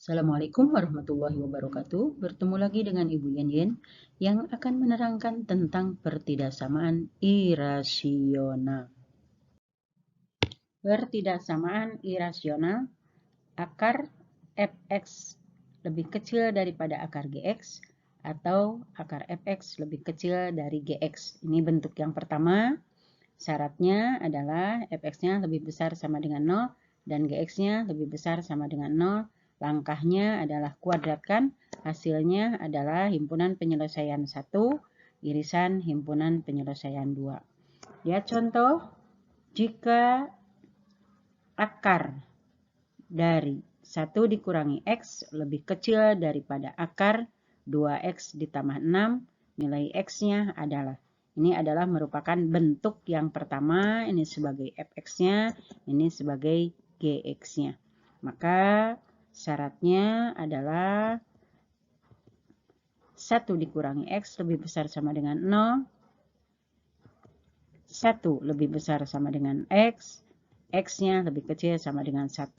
Assalamualaikum warahmatullahi wabarakatuh. Bertemu lagi dengan Ibu Yen yang akan menerangkan tentang pertidaksamaan irasional. Pertidaksamaan irasional, akar fx lebih kecil daripada akar gx atau akar fx lebih kecil dari gx. Ini bentuk yang pertama. Syaratnya adalah fx-nya lebih besar sama dengan 0 dan gx-nya lebih besar sama dengan 0. Langkahnya adalah kuadratkan, hasilnya adalah himpunan penyelesaian 1, irisan himpunan penyelesaian 2. Lihat contoh, jika akar dari 1 dikurangi x lebih kecil daripada akar 2x ditambah 6, nilai x-nya adalah. Ini adalah merupakan bentuk yang pertama, ini sebagai fx-nya, ini sebagai gx-nya. Maka syaratnya adalah 1 dikurangi x lebih besar sama dengan 0, 1 lebih besar sama dengan x, x-nya lebih kecil sama dengan 1.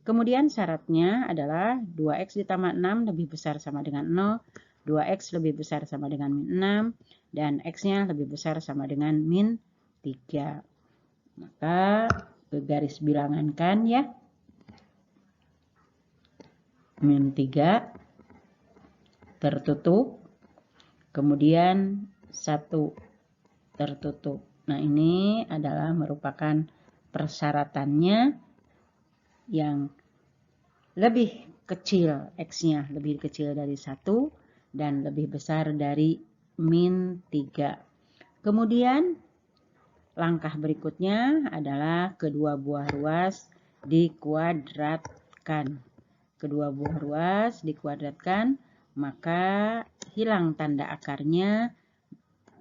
Kemudian syaratnya adalah 2x ditambah 6 lebih besar sama dengan 0, 2x lebih besar sama dengan min 6, dan x-nya lebih besar sama dengan min 3. Maka garis bilangankan ya. Min 3 tertutup, kemudian 1 tertutup. Nah, ini adalah merupakan persyaratannya yang lebih kecil, x-nya lebih kecil dari 1 dan lebih besar dari min 3. Kemudian langkah berikutnya adalah kedua buah ruas dikuadratkan. Kedua buah ruas dikuadratkan, maka hilang tanda akarnya,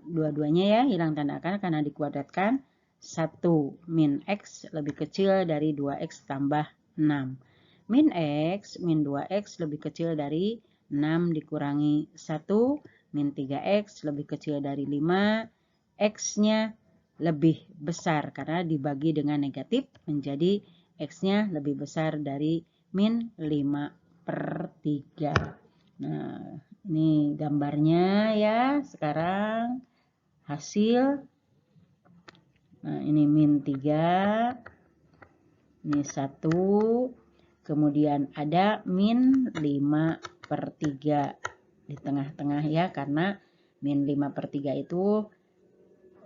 dua-duanya ya, hilang tanda akar karena dikuadratkan. 1 min x lebih kecil dari 2x tambah 6. Min x, min 2x lebih kecil dari 6 dikurangi 1, min 3x lebih kecil dari 5, x-nya lebih besar karena dibagi dengan negatif menjadi x-nya lebih besar dari min 5/3. Nah, ini gambarnya ya. Sekarang hasil. Nah, ini min 3. Ini 1. Kemudian ada min 5/3 di tengah-tengah ya. Karena min 5/3 itu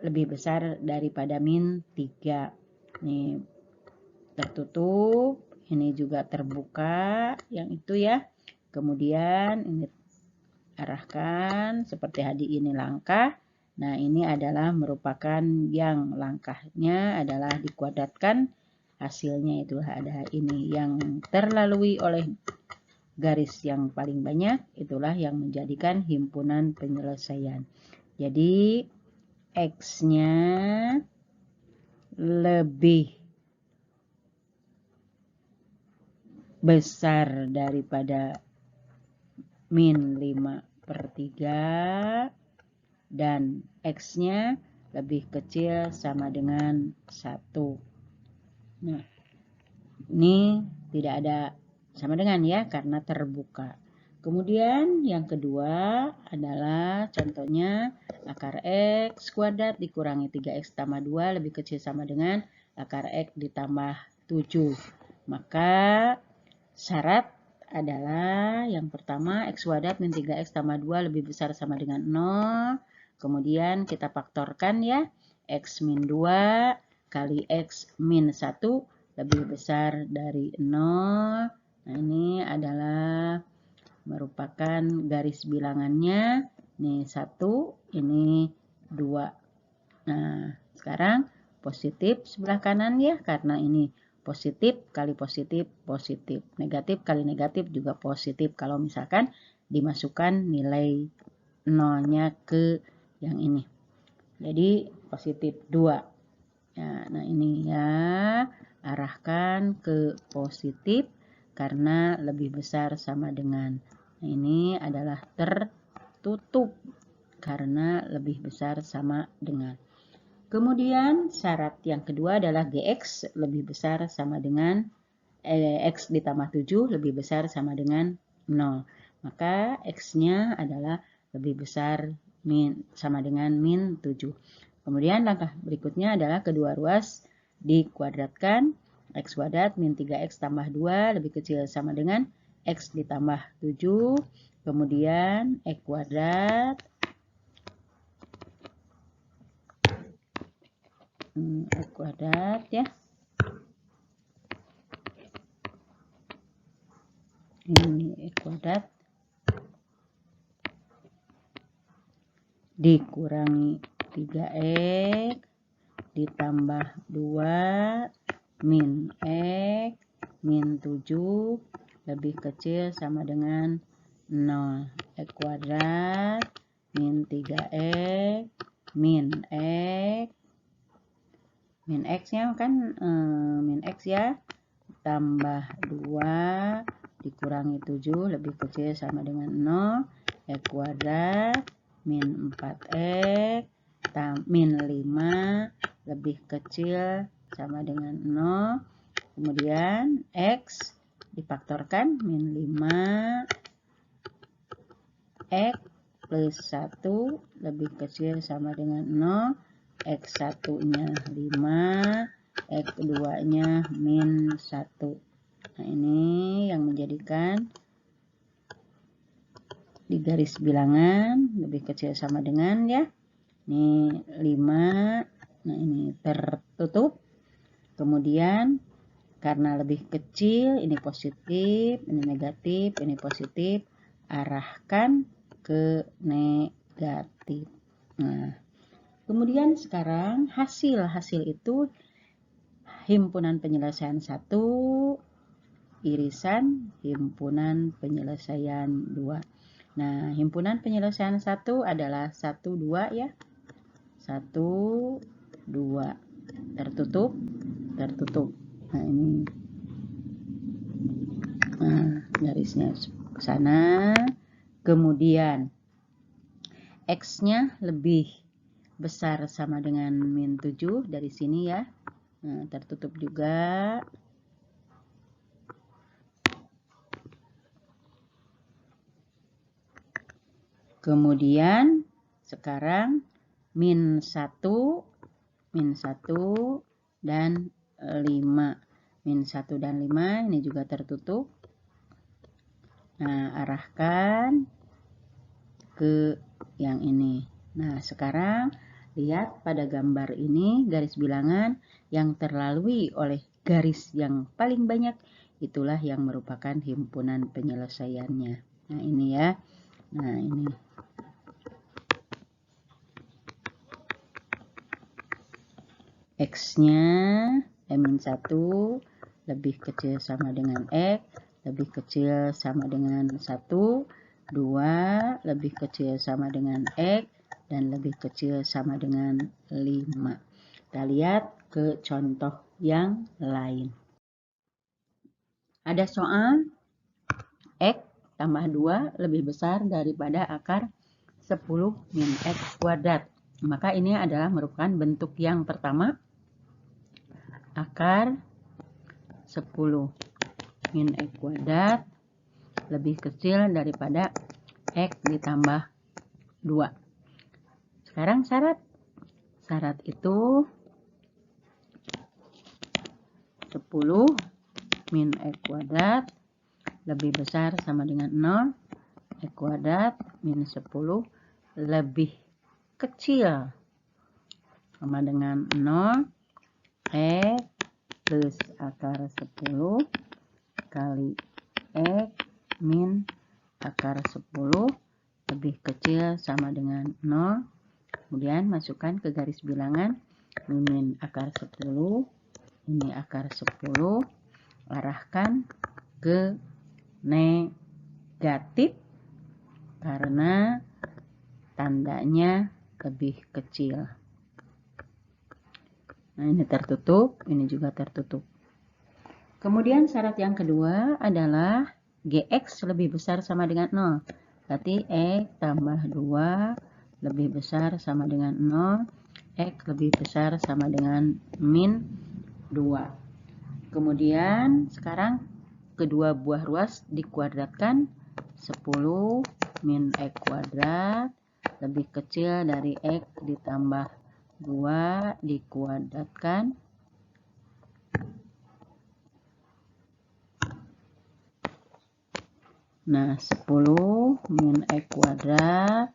lebih besar daripada min 3. Ini tertutup. Ini juga terbuka. Yang itu ya. Kemudian ini arahkan seperti tadi ini langkah. Nah, ini adalah merupakan yang langkahnya adalah dikuadratkan. Hasilnya itu ada ini yang terlalui oleh garis yang paling banyak. Itulah yang menjadikan himpunan penyelesaian. Jadi, X-nya lebih besar daripada min 5/3 dan X-nya lebih kecil sama dengan 1. Nah, ini tidak ada sama dengan ya karena terbuka. Kemudian yang kedua adalah contohnya akar X kuadrat dikurangi 3X tambah 2 lebih kecil sama dengan akar X ditambah 7. Maka syarat adalah yang pertama X kuadrat min 3X tambah 2 lebih besar sama dengan 0. Kemudian kita faktorkan ya. X min 2 kali X min 1 lebih besar dari 0. Nah, ini adalah merupakan garis bilangannya. Ini 1, ini 2. Nah, sekarang positif sebelah kanan ya, karena ini positif kali positif, positif. Negatif kali negatif juga positif. Kalau misalkan dimasukkan nilai nolnya ke yang ini. Jadi positif 2. Ya, nah ini ya, arahkan ke positif karena lebih besar sama dengan. Nah, ini adalah tertutup karena lebih besar sama dengan. Kemudian syarat yang kedua adalah Gx lebih besar sama dengan X ditambah 7 lebih besar sama dengan 0. Maka X-nya adalah lebih besar sama dengan min 7. Kemudian langkah berikutnya adalah kedua ruas dikuadratkan. X kuadrat min 3X tambah 2 lebih kecil sama dengan X ditambah 7. Kemudian X kuadrat. X kuadrat ya. Ini X kuadrat dikurangi 3X ditambah 2 min X min 7 lebih kecil sama dengan 0. X kuadrat min 3X min X. Min X-nya kan min X ya. Tambah 2 dikurangi 7 lebih kecil sama dengan 0. X kuadrat min 4X min 5 lebih kecil sama dengan 0. Kemudian X difaktorkan min 5 X plus 1 lebih kecil sama dengan 0. X 1-nya 5, X 2-nya min 1. Nah, ini yang menjadikan di garis bilangan lebih kecil sama dengan ya. Ini 5. Nah, ini tertutup. Kemudian karena lebih kecil, ini positif, ini negatif, ini positif, arahkan ke negatif. Nah, kemudian sekarang hasil itu himpunan penyelesaian 1, irisan himpunan penyelesaian 2. Nah, himpunan penyelesaian 1 adalah 1, 2 ya. 1, 2. Tertutup, tertutup. Nah, ini garisnya ke sana. Kemudian X-nya lebih besar sama dengan min 7 dari sini ya. Nah, tertutup juga. Kemudian sekarang min 1 dan 5. Min 1 dan 5 ini juga tertutup. Nah, arahkan ke yang ini. Nah, sekarang lihat pada gambar ini garis bilangan yang terlalui oleh garis yang paling banyak itulah yang merupakan himpunan penyelesaiannya. Nah, ini ya. Nah, ini. X-nya min 1 lebih kecil sama dengan X, lebih kecil sama dengan 1, 2 lebih kecil sama dengan X, dan lebih kecil sama dengan 5. Kita lihat ke contoh yang lain. Ada soal X tambah 2 lebih besar daripada akar 10 min X kuadrat. Maka ini adalah merupakan bentuk yang pertama. Akar 10 min X kuadrat lebih kecil daripada X ditambah 2. Sekarang syarat. Syarat itu 10 min X kuadrat lebih besar sama dengan 0. X kuadrat min 10 lebih kecil sama dengan 0. X plus akar 10 kali X min akar 10 lebih kecil sama dengan 0. Kemudian masukkan ke garis bilangan min akar 10, ini akar 10, arahkan ke negatif karena tandanya lebih kecil. Nah, ini tertutup, ini juga tertutup. Kemudian syarat yang kedua adalah Gx lebih besar sama dengan 0. Berarti X tambah 2 lebih besar sama dengan 0. X lebih besar sama dengan min 2. Kemudian sekarang kedua buah ruas dikuadratkan. 10 min X kuadrat lebih kecil dari X ditambah 2 dikuadratkan. Nah, 10 min X kuadrat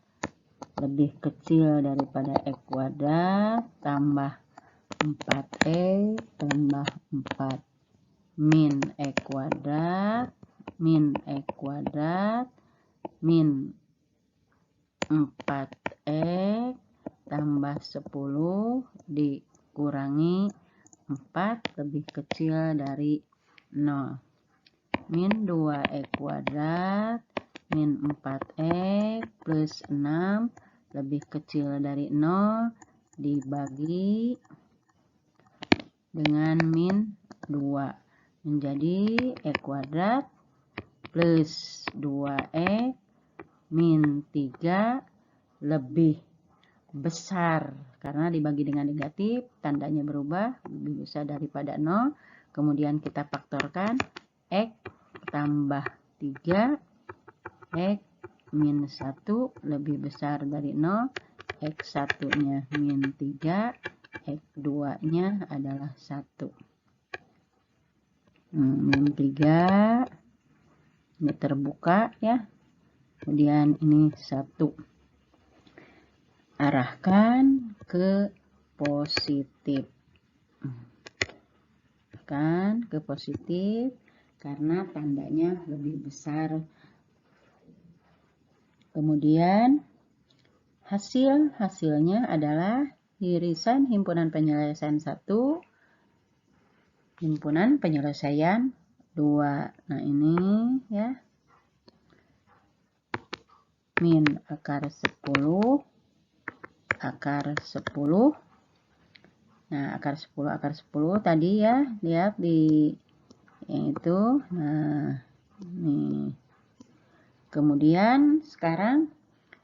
lebih kecil daripada X kuadrat tambah 4X tambah 4 min X kuadrat min X kuadrat min 4X tambah 10 dikurangi 4 lebih kecil dari 0. Min 2X kuadrat min 4X plus 6 lebih kecil dari 0 dibagi dengan min 2 menjadi X kuadrat plus 2X min 3 lebih besar, karena dibagi dengan negatif tandanya berubah, lebih besar daripada 0. Kemudian kita faktorkan X tambah 3 X min 1 lebih besar dari 0, X 1 nya min 3, X 2 nya adalah 1. Min 3 ini terbuka ya, kemudian ini 1. Arahkan ke positif, kan ke positif karena tandanya lebih besar. Kemudian hasilnya adalah irisan himpunan penyelesaian 1, himpunan penyelesaian 2. Nah, ini ya. Min akar 10 akar 10. Nah, akar 10 tadi ya, lihat di yang itu. Nah, nih. Kemudian sekarang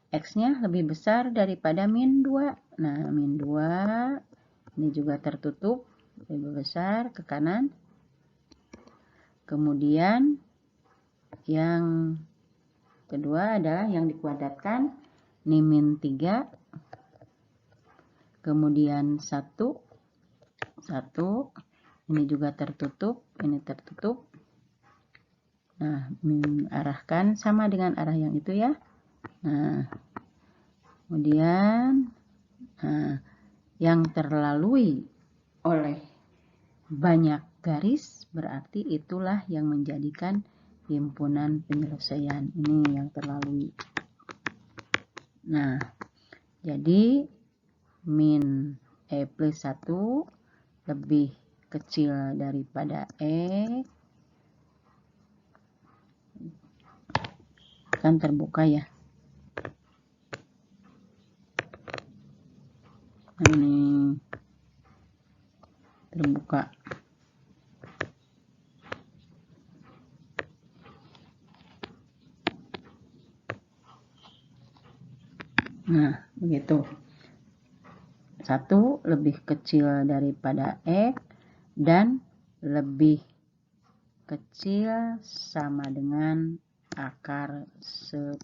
X-nya lebih besar daripada min 2. Nah, min 2 ini juga tertutup, lebih besar ke kanan. Kemudian yang kedua adalah yang dikuadratkan, ini min 3. Kemudian 1, ini juga tertutup, ini tertutup. Nah, arahkan sama dengan arah yang itu ya. Nah, kemudian yang terlalui oleh banyak garis berarti itulah yang menjadikan himpunan penyelesaian. Ini yang terlalui. Nah, jadi min E plus 1 lebih kecil daripada E, kan terbuka ya. Ini terbuka. Nah, begitu. 1 lebih kecil daripada X dan lebih kecil sama dengan akar 10.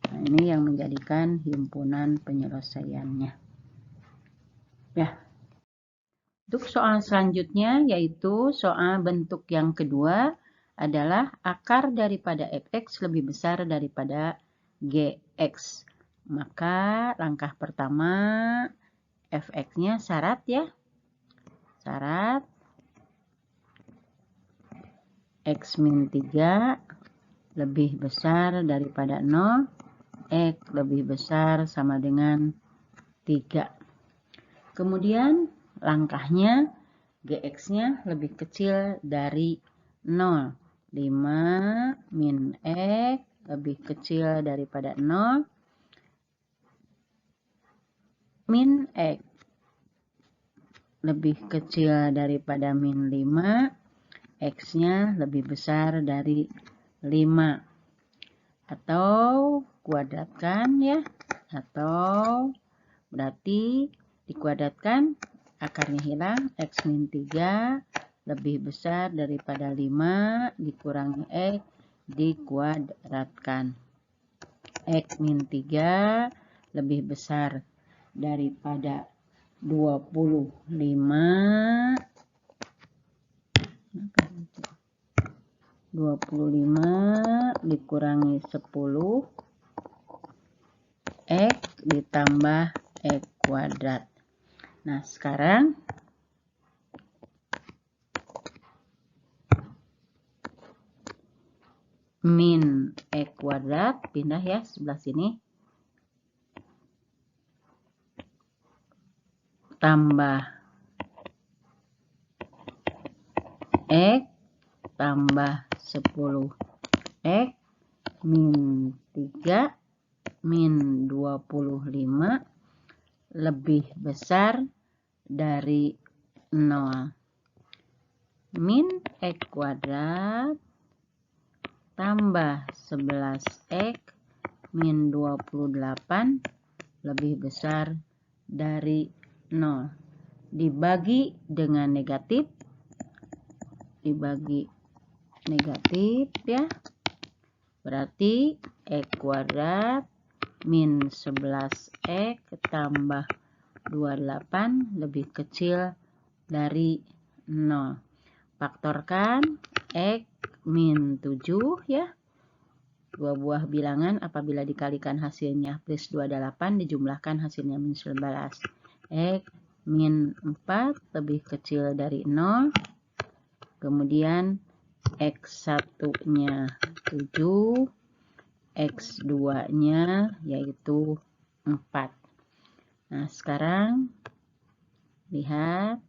Nah, ini yang menjadikan himpunan penyelesaiannya. Ya. Untuk soal selanjutnya yaitu soal bentuk yang kedua adalah akar daripada fx lebih besar daripada gx. Maka langkah pertama fx-nya syarat ya. Syarat x min 3 lebih besar daripada 0, x lebih besar sama dengan 3. Kemudian langkahnya gx-nya lebih kecil dari 0. 5 min x lebih kecil daripada 0. Min X lebih kecil daripada min 5, X-nya lebih besar dari 5. Atau kuadratkan ya, atau berarti dikuadratkan, akarnya hilang, X min 3 lebih besar daripada 5 dikurangi X dikuadratkan. X min 3 lebih besar daripada 25 dikurangi 10 X ditambah X kuadrat. Nah, sekarang min X kuadrat pindah ya sebelah sini. Tambah X tambah 10 X min 3 min 25 lebih besar dari 0. Min X kuadrat tambah 11X min 28 lebih besar dari 0. Dibagi dengan negatif, dibagi negatif ya, berarti X kuadrat min 11X tambah 28 lebih kecil dari 0. Faktorkan X min 7 ya. Dua buah bilangan apabila dikalikan hasilnya plus 28 dijumlahkan hasilnya min 11. X min 4 lebih kecil dari 0. Kemudian X1-nya 7. X2-nya yaitu 4. Nah, sekarang lihat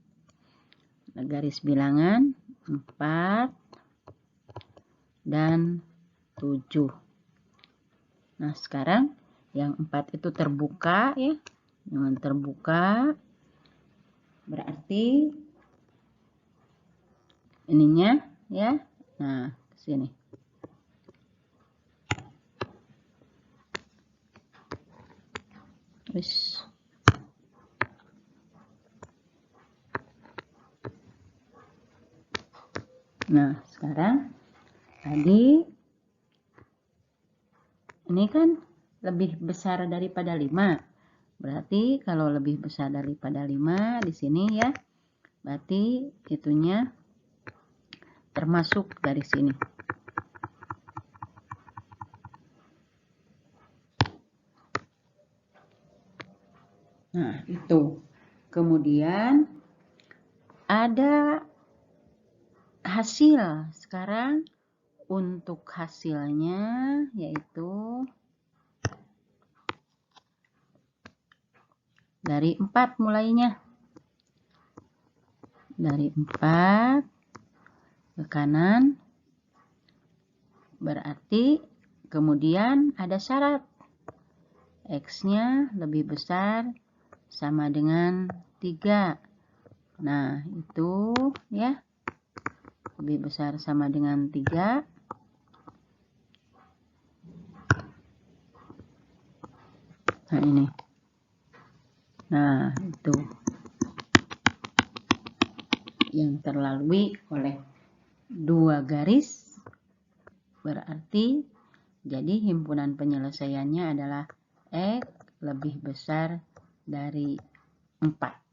garis bilangan 4 dan 7. Nah, sekarang yang 4 itu terbuka ya. Yang terbuka berarti ininya ya. Nah, ke sini. Wis. Nah, sekarang tadi ini kan lebih besar daripada 5. Berarti kalau lebih besar daripada 5 di sini ya, berarti itunya termasuk dari sini. Nah, itu. Kemudian ada hasil. Sekarang untuk hasilnya yaitu dari 4 mulainya. Dari 4 ke kanan. Berarti kemudian ada syarat. X-nya lebih besar sama dengan 3. Nah, itu ya. Lebih besar sama dengan 3. Nah, ini. Nah, itu yang terlalui oleh 2 garis. Berarti jadi himpunan penyelesaiannya adalah X lebih besar dari 4.